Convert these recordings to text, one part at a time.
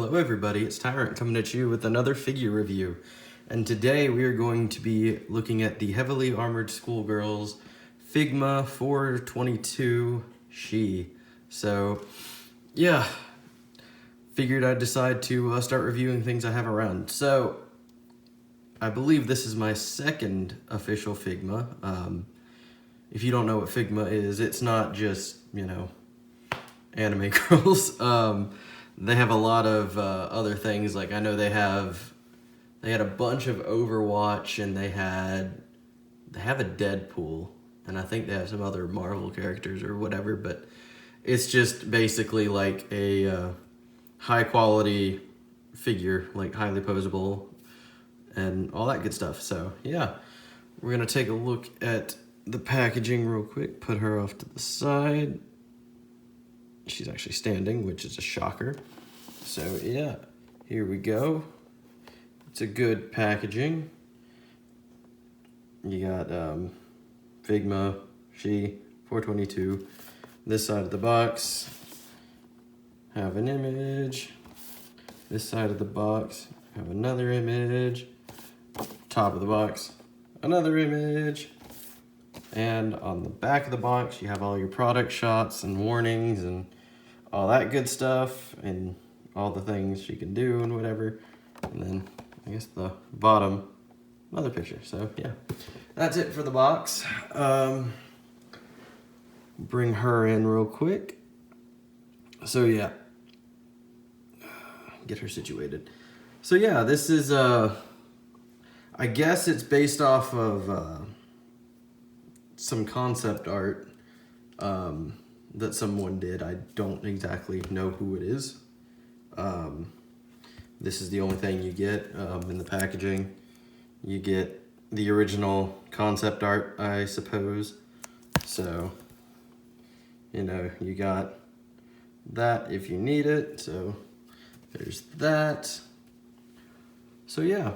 Hello everybody, it's Tyrant coming at you with another figure review. And today we are going to be looking at the Heavily Armored Schoolgirls Figma 422 She. So, yeah, figured I'd decide to start reviewing things I have around. So, I believe this is my second official Figma. If you don't know what Figma is, it's not just, anime girls. They have a lot of other things. Like I know they had a bunch of Overwatch, and they have a Deadpool, and I think they have some other Marvel characters or whatever. But it's just basically like a high quality figure, like highly posable, and all that good stuff. So yeah, we're gonna take a look at the packaging real quick. Put her off to the side. She's actually standing, which is a shocker. So yeah, here we go. It's a good packaging. You got Figma, She, 422. This side of the box, have an image. This side of the box, have another image. Top of the box, another image. And on the back of the box, you have all your product shots and warnings and all that good stuff, and all the things you can do and whatever. And then I guess the bottom, another picture. So yeah, that's it for the box. Bring her in real quick. So yeah, get her situated. So yeah, this is I guess it's based off of some concept art that someone did. I don't exactly know who it is. This is the only thing you get in the packaging. You get the original concept art, I suppose. So, you got that if you need it. So there's that. So yeah,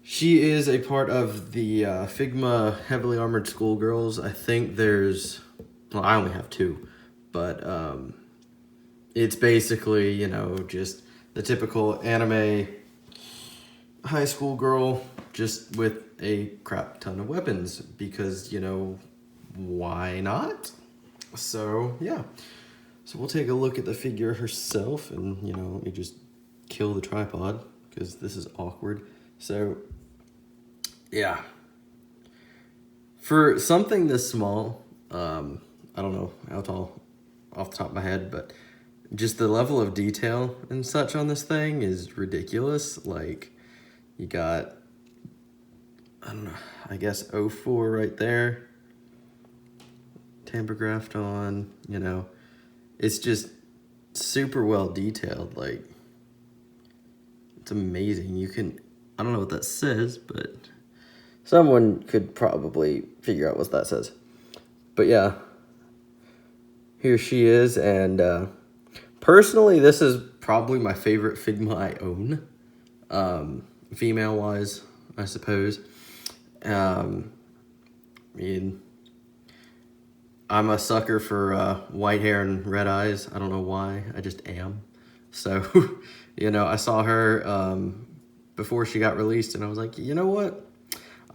she is a part of the Figma Heavily Armored Schoolgirls. I think there's, well, I only have two, but it's basically, just the typical anime high school girl, just with a crap ton of weapons, because, why not? So, yeah. So we'll take a look at the figure herself, and, let me just kill the tripod, because this is awkward. So, yeah. For something this small, I don't know how tall off the top of my head, but just the level of detail and such on this thing is ridiculous. Like, you got, I don't know, I guess 04 right there. Tampergraphed on, It's just super well detailed. Like, it's amazing. I don't know what that says, but someone could probably figure out what that says. But yeah, here she is, and personally, this is probably my favorite Figma I own, female-wise, I suppose. I'm a sucker for white hair and red eyes. I don't know why, I just am. So, I saw her before she got released, and I was like, you know what?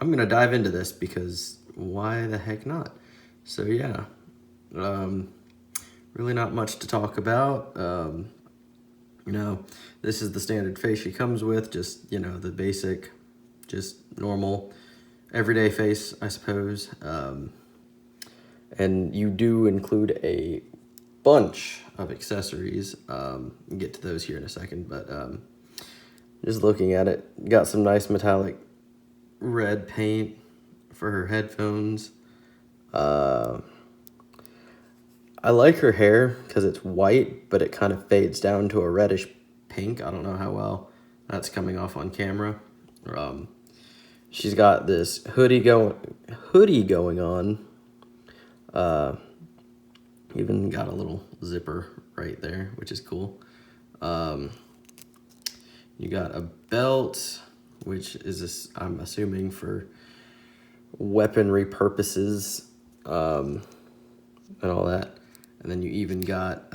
I'm gonna dive into this, because why the heck not? So yeah, really not much to talk about. This is the standard face she comes with, just, the basic, just normal, everyday face, I suppose. And you do include a bunch of accessories. We'll get to those here in a second, but just looking at it, got some nice metallic red paint for her headphones. I like her hair because it's white, but it kind of fades down to a reddish pink. I don't know how well that's coming off on camera. She's got this hoodie going on. Even got a little zipper right there, which is cool. You got a belt, which is I'm assuming for weaponry purposes, and all that. And then you even got,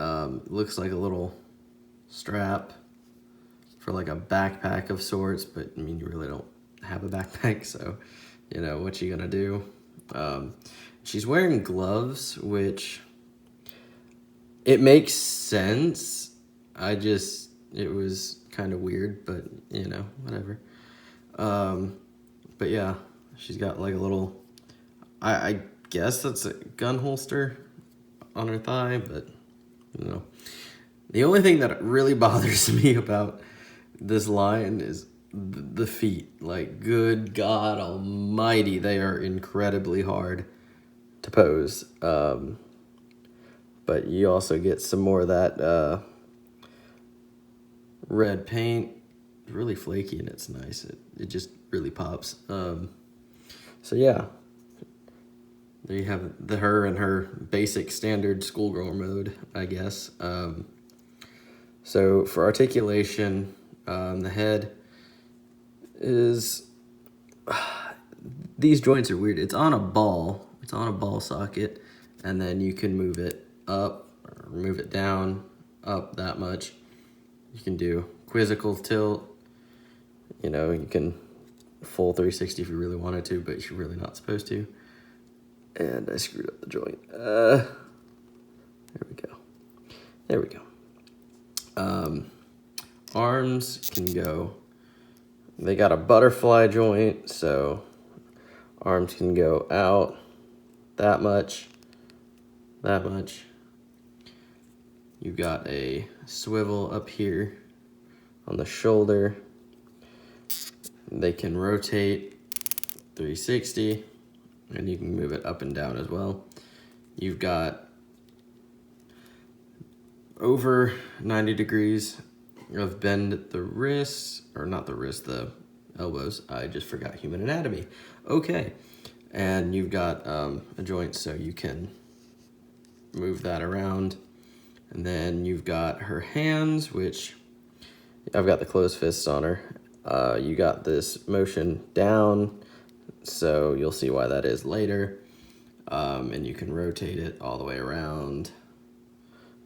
looks like a little strap for like a backpack of sorts, but I mean, you really don't have a backpack, so, you know, what you gonna do? She's wearing gloves, which, it makes sense. It was kind of weird, but, you know, whatever. But yeah, she's got like a little, I guess that's a gun holster on her thigh, but, you know. The only thing that really bothers me about this line is the feet. Like, good God almighty, they are incredibly hard to pose. But you also get some more of that red paint. It's really flaky and it's nice. It just really pops. So yeah, there you have her in her basic standard schoolgirl mode, I guess. So for articulation, the head is, these joints are weird. It's on a ball socket, and then you can move it up or move it down, up that much. You can do quizzical tilt, you know, you can full 360 if you really wanted to, but you're really not supposed to. And I screwed up the joint. There we go. Arms can go, they got a butterfly joint, so arms can go out that much. You've got a swivel up here on the shoulder. They can rotate 360, and you can move it up and down as well. You've got over 90 degrees of bend at the wrists, or not the wrists, the elbows. I just forgot human anatomy. Okay, and you've got a joint so you can move that around. And then you've got her hands, which I've got the closed fists on her. You got this motion down, so you'll see why that is later. And you can rotate it all the way around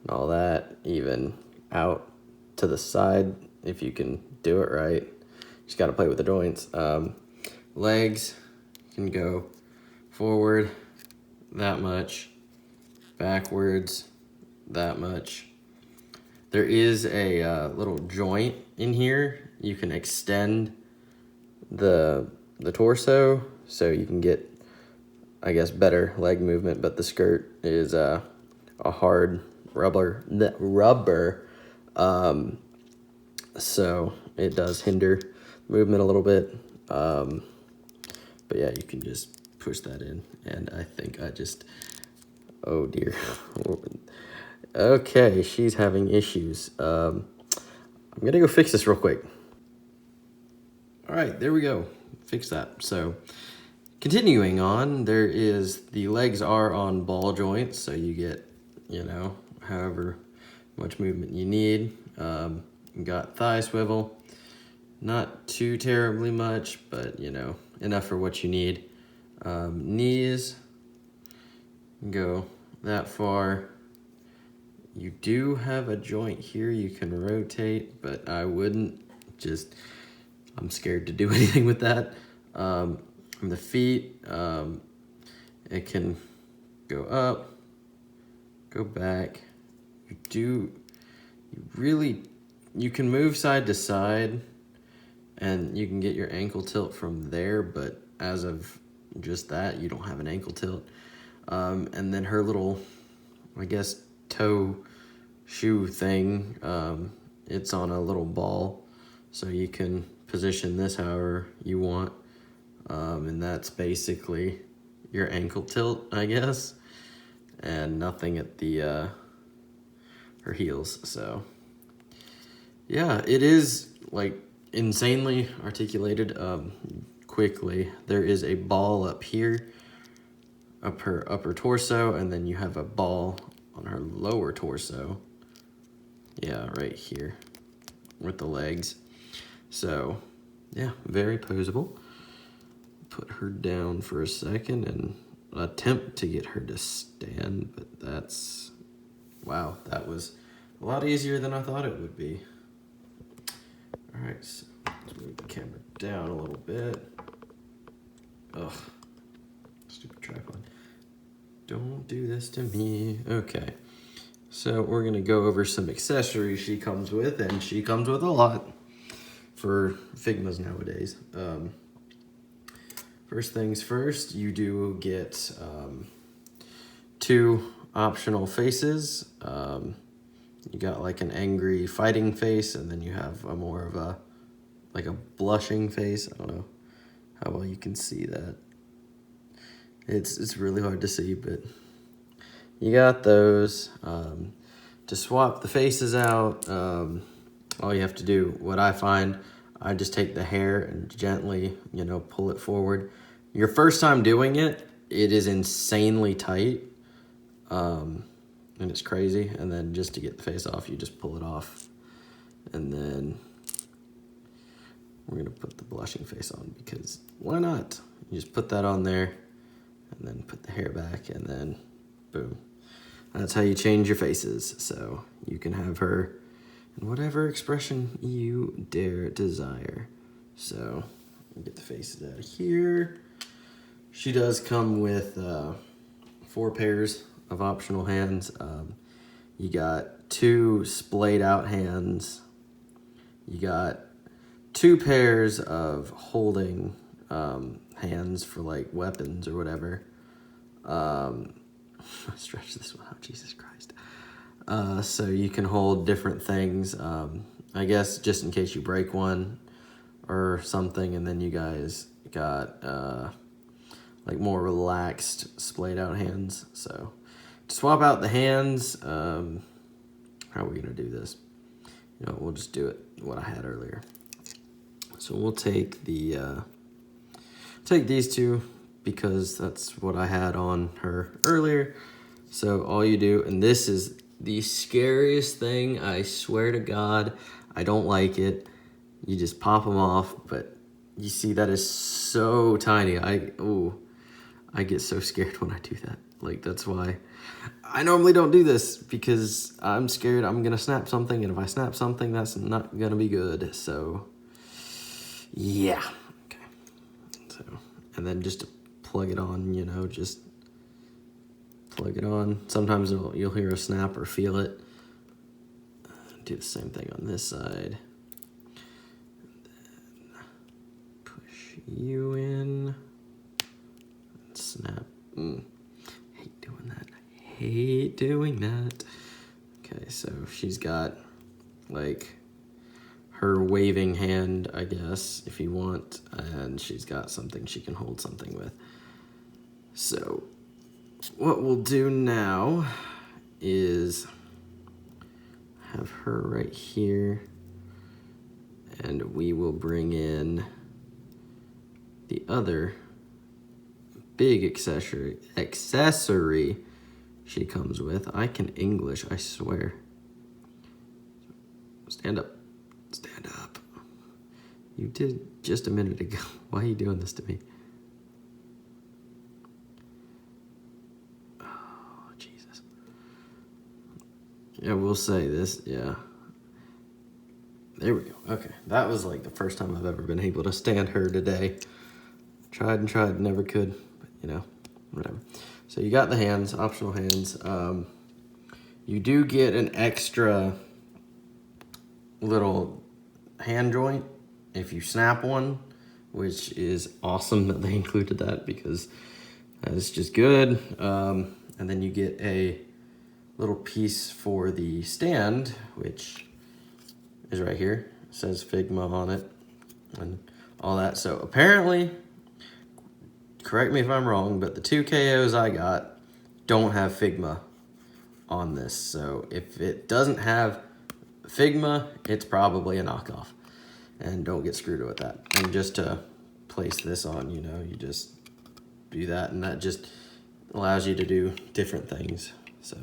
and all that, even out to the side if you can do it right. You just got to play with the joints. Legs can go forward that much, backwards that much. There is a little joint in here. You can extend the torso so you can get, I guess, better leg movement, but the skirt is a hard rubber, so it does hinder movement a little bit. But yeah, you can just push that in, and I think oh dear. Okay, she's having issues. I'm gonna go fix this real quick. All right, there we go. Fix that. So continuing on, the legs are on ball joints, so you get, you know, however much movement you need. You got thigh swivel, not too terribly much, but, you know, enough for what you need. Knees go that far. You do have a joint here you can rotate, but I wouldn't. I'm scared to do anything with that. The feet, it can go up, go back. You can move side to side, and you can get your ankle tilt from there, but as of just that, you don't have an ankle tilt. And then her little, I guess, toe shoe thing, it's on a little ball, so you can position this however you want, and that's basically your ankle tilt, I guess, and nothing at the her heels. So yeah, it is like insanely articulated. Quickly, there is a ball up here, up her upper torso, and then you have a ball on her lower torso. Yeah, right here with the legs. So yeah, very posable. Put her down for a second and attempt to get her to stand, but that's, wow, that was a lot easier than I thought it would be. All right, so let's move the camera down a little bit. Ugh, stupid tripod. Don't do this to me. Okay, so we're gonna go over some accessories she comes with, and she comes with a lot for Figmas nowadays. First things first, you do get 2 optional faces. You got like an angry fighting face, and then you have a more of a like a blushing face. I don't know how well you can see that. It's really hard to see, but you got those. To swap the faces out, all you have to do, what I find, I just take the hair and gently, you know, pull it forward. Your first time doing it, it is insanely tight, and it's crazy. And then just to get the face off, you just pull it off. And then we're gonna put the blushing face on because why not? You just put that on there and then put the hair back and then boom. That's how you change your faces. So you can have her in whatever expression you dare desire. So get the faces out of here. She does come with 4 pairs of optional hands. You got 2 splayed out hands. You got 2 pairs of holding hands for like weapons or whatever. Stretch this one out, Jesus Christ. So you can hold different things. I guess just in case you break one or something, and then you guys got like more relaxed splayed out hands. So to swap out the hands, how are we gonna do this? You know, we'll just do it what I had earlier. So we'll take the take these 2 because that's what I had on her earlier. So all you do, and this is the scariest thing, I swear to God, I don't like it. You just pop them off, but you see that is so tiny. I get so scared when I do that. Like, that's why I normally don't do this, because I'm scared I'm gonna snap something, and if I snap something, that's not gonna be good. So yeah, okay. So, and then just to plug it on, you know, just plug it on. Sometimes you'll hear a snap or feel it. Do the same thing on this side. And then push you in. And snap. Hate doing that. Hate doing that. Okay, so she's got like her waving hand, I guess, if you want, and she's got something she can hold something with. So what we'll do now is have her right here, and we will bring in the other big accessory she comes with. I can English, I swear. Stand up. Stand up. You did just a minute ago. Why are you doing this to me? Oh, Jesus. Yeah, we'll say this. Yeah. There we go. Okay. That was like the first time I've ever been able to stand her today. Tried and tried, never could. But, you know, whatever. So you got the hands, optional hands. You do get an extra little hand joint if you snap one, which is awesome that they included that, because that's just good. And then you get a little piece for the stand, which is right here. It says Figma on it and all that. So apparently, correct me if I'm wrong, but the 2 KOs I got don't have Figma on this. So if it doesn't have Figma, it's probably a knockoff, and don't get screwed with that. And just to place this on, you know, you just do that, and that just allows you to do different things. So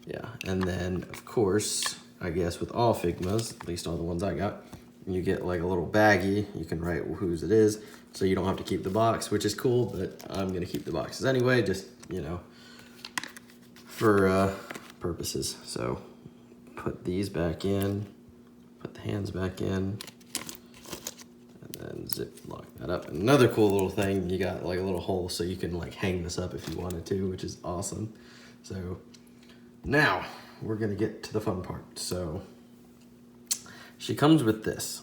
yeah, and then of course, I guess with all Figmas, at least all the ones I got, you get like a little baggie. You can write whose it is, so you don't have to keep the box, which is cool, but I'm gonna keep the boxes anyway, just, you know, for purposes. So put these back in, put the hands back in, zip lock that up. Another cool little thing, you got like a little hole so you can like hang this up if you wanted to, which is awesome. So now we're gonna get to the fun part. So she comes with this,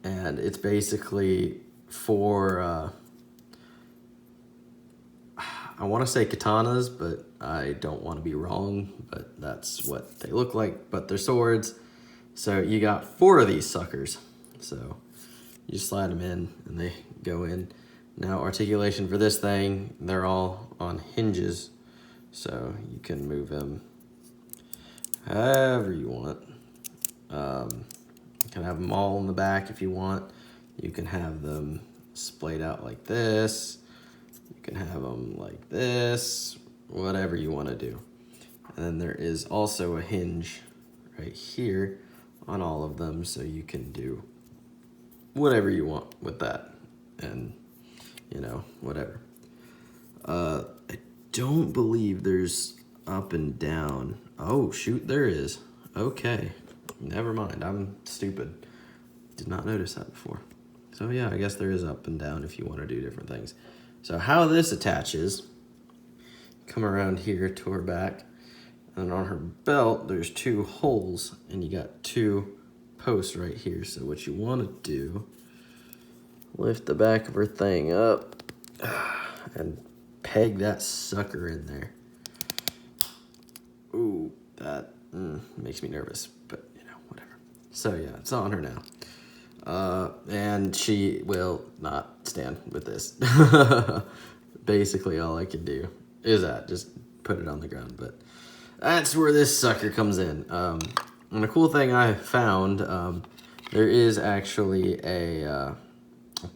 and it's basically for I want to say katanas, but I don't want to be wrong, but that's what they look like, but they're swords. So you got 4 of these suckers. So you slide them in and they go in. Now articulation for this thing, they're all on hinges. So you can move them however you want. You can have them all in the back if you want. You can have them splayed out like this. You can have them like this, whatever you want to do. And then there is also a hinge right here on all of them, so you can do whatever you want with that, and you know, whatever. I don't believe there's up and down. Oh shoot, there is. Okay, never mind, I'm stupid. Did not notice that before. So yeah, I guess there is up and down if you want to do different things. So how this attaches, come around here to her back, and on her belt there's 2 holes, and you got 2 posts right here. So what you want to do, lift the back of her thing up and peg that sucker in there. Ooh, that makes me nervous, but you know, whatever. So yeah, it's on her now. And she will not stand with this. Basically all I can do is that, just put it on the ground, but that's where this sucker comes in. And a cool thing I found, there is actually a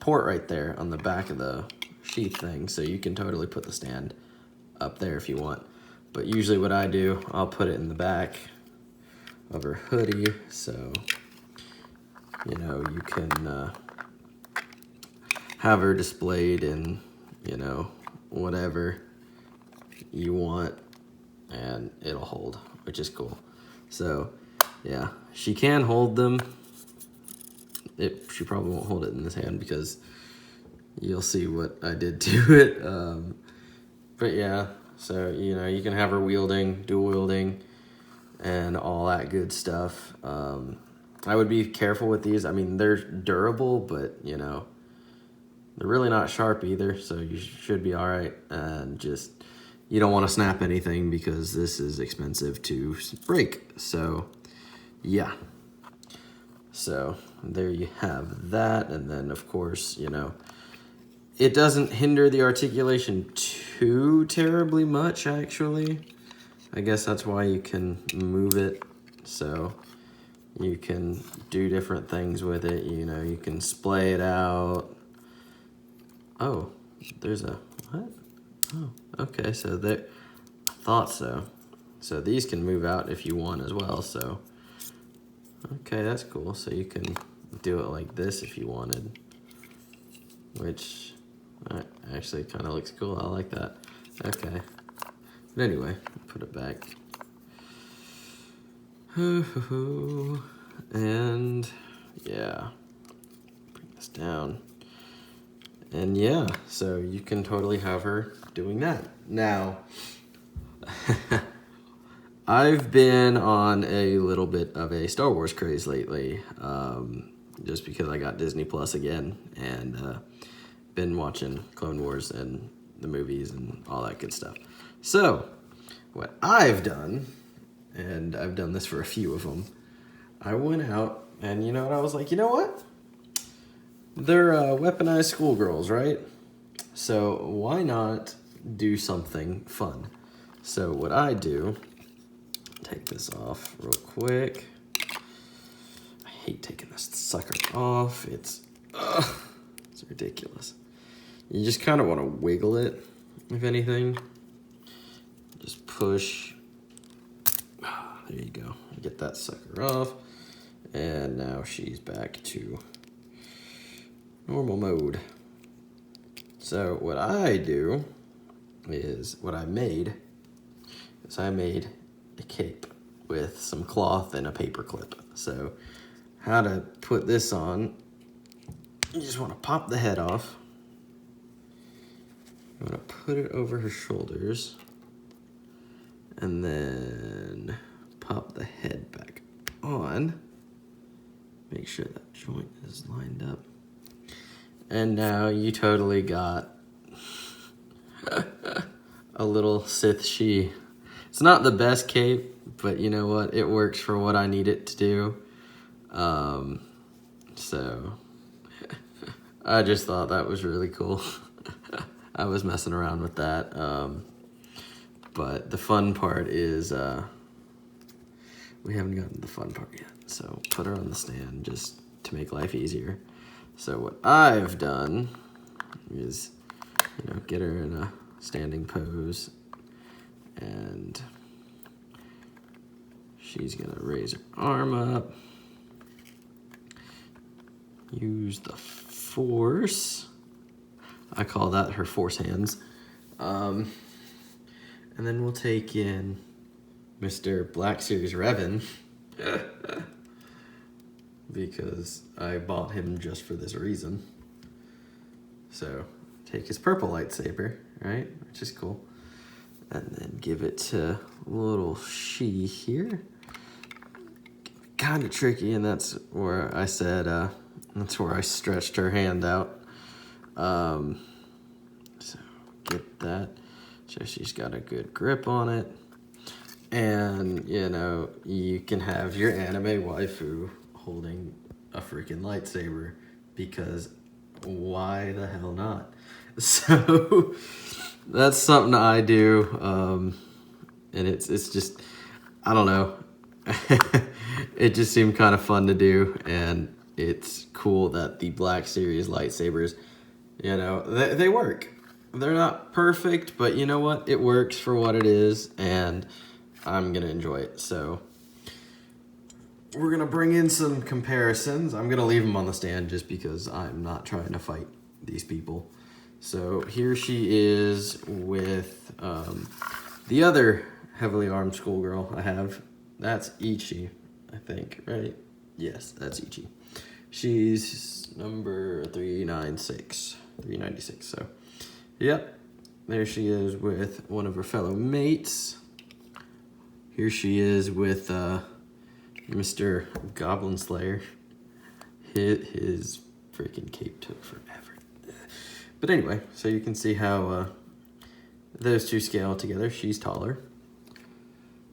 port right there on the back of the sheath thing, so you can totally put the stand up there if you want. But usually what I do, I'll put it in the back of her hoodie, so you know, you can have her displayed in, you know, whatever you want, and it'll hold, which is cool. So yeah, she can hold them. She probably won't hold it in this hand because you'll see what I did to it. But yeah, so you know, you can have her wielding, dual wielding, and all that good stuff. I would be careful with these. I mean, they're durable, but you know, they're really not sharp either, so you should be all right. And just, you don't want to snap anything because this is expensive to break. So yeah, so there you have that. And then of course, you know, it doesn't hinder the articulation too terribly much, actually. I guess that's why you can move it, so you can do different things with it. You know, you can splay it out. Oh, there's a, what? Oh, okay, so there, I thought so. So these can move out if you want as well, so. Okay, that's cool. So you can do it like this if you wanted, which actually kind of looks cool. I like that. Okay. But anyway, put it back. And yeah, bring this down. And yeah, so you can totally have her doing that. Now, I've been on a little bit of a Star Wars craze lately, just because I got Disney Plus again, and been watching Clone Wars and the movies and all that good stuff. So what I've done, and I've done this for a few of them, I went out and you know what, I was like, you know what? They're weaponized schoolgirls, right? So why not do something fun? So what I do, take this off real quick. I hate taking this sucker off. It's ridiculous. You just kind of want to wiggle it, if anything. Just push. There you go. Get that sucker off. And now she's back to normal mode. So what I do is, what I made is I made a cape with some cloth and a paper clip. So how to put this on you just want to pop the head off. You want to put it over her shoulders. And then pop the head back on. Make sure that joint is lined up. And now you totally got a little Sith she. It's not the best cape, but you know what? It works for what I need it to do. So I just thought that was really cool. I was messing around with that. But the fun part is we haven't gotten to the fun part yet. So put her on the stand just to make life easier. So what I've done is, get her in a standing pose, and she's gonna raise her arm up, use the force. I call that her force hands. And then we'll take in Mr. Black Series Revan because I bought him just for this reason. So take his purple lightsaber, right? Which is cool. And then give it to little she here. Kind of tricky, and that's where I said, that's where I stretched her hand out. So get that. So she's got a good grip on it. And, you can have your anime waifu holding a freaking lightsaber, because why the hell not? So that's something I do. And it's just, I don't know. It just seemed kind of fun to do. And it's cool that the Black Series lightsabers, they work. They're not perfect, but you know what? It works for what it is, and I'm going to enjoy it. So we're going to bring in some comparisons. I'm going to leave them on the stand just because I'm not trying to fight these people. So here she is with the other heavily armed schoolgirl I have. That's Ichi, I think, right? Yes, that's Ichi. She's number 396. So, yep. There she is with one of her fellow mates. Here she is with Mr. Goblin Slayer. His freaking cape took forever. But anyway, so you can see how those two scale together. She's taller.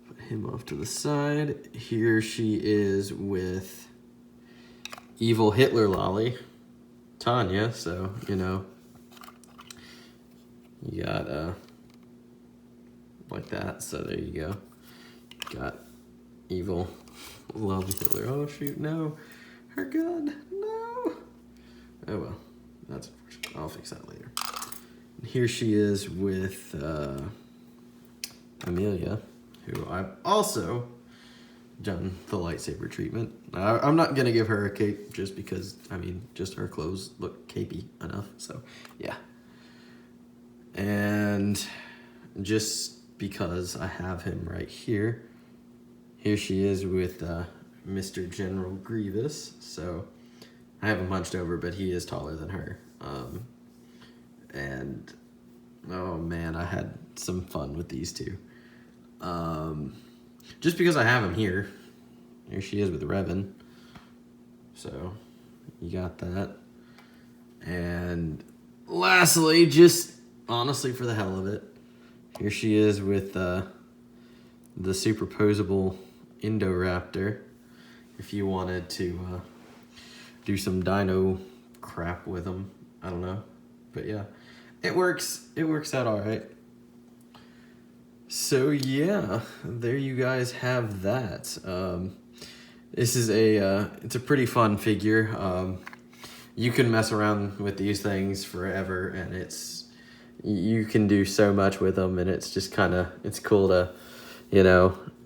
Put him off to the side. Here she is with evil Hitler Lolly, Tanya. So, you got like that. So there you go. Got evil Lolly Hitler. Oh shoot, no. Her gun, no. Oh well, that's unfortunate. I'll fix that later. And here she is with Amelia, who I've also done the lightsaber treatment. I'm not gonna give her a cape just because, just her clothes look capey enough, so yeah. And just because I have him right here, here she is with Mr. General Grievous. So I have him hunched over, but he is taller than her. And oh man, I had some fun with these two. Just because I have him here. Here she is with Revan. So you got that. And lastly, just honestly for the hell of it, here she is with the superposable Indoraptor. If you wanted to do some dino crap with them, I don't know, but yeah, it works. It works out all right. So yeah, there you guys have that. This is it's a pretty fun figure. You can mess around with these things forever, and you can do so much with them, and it's just it's cool to,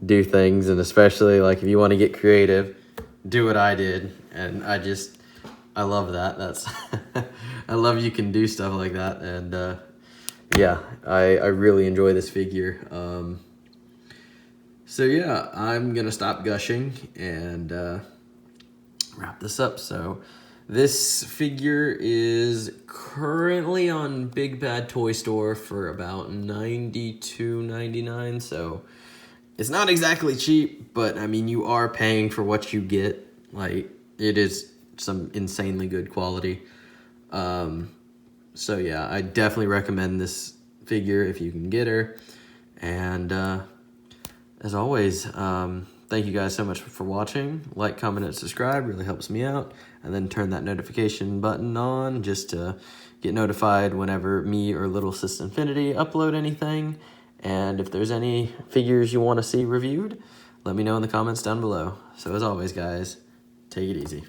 do things, and especially like if you want to get creative, do what I did, and I love that. That's I love you can do stuff like that, and yeah, I really enjoy this figure. So yeah, I'm gonna stop gushing and wrap this up. So This figure is currently on Big Bad Toy Store for about $92.99, so it's not exactly cheap, but I mean, you are paying for what you get. Like, it is some insanely good quality. So yeah, I definitely recommend this figure if you can get her. And as always, thank you guys so much for watching. Like, comment, and subscribe really helps me out. And then turn that notification button on just to get notified whenever me or Little Sis Infinity upload anything. And if there's any figures you want to see reviewed, let me know in the comments down below. So as always, guys, take it easy.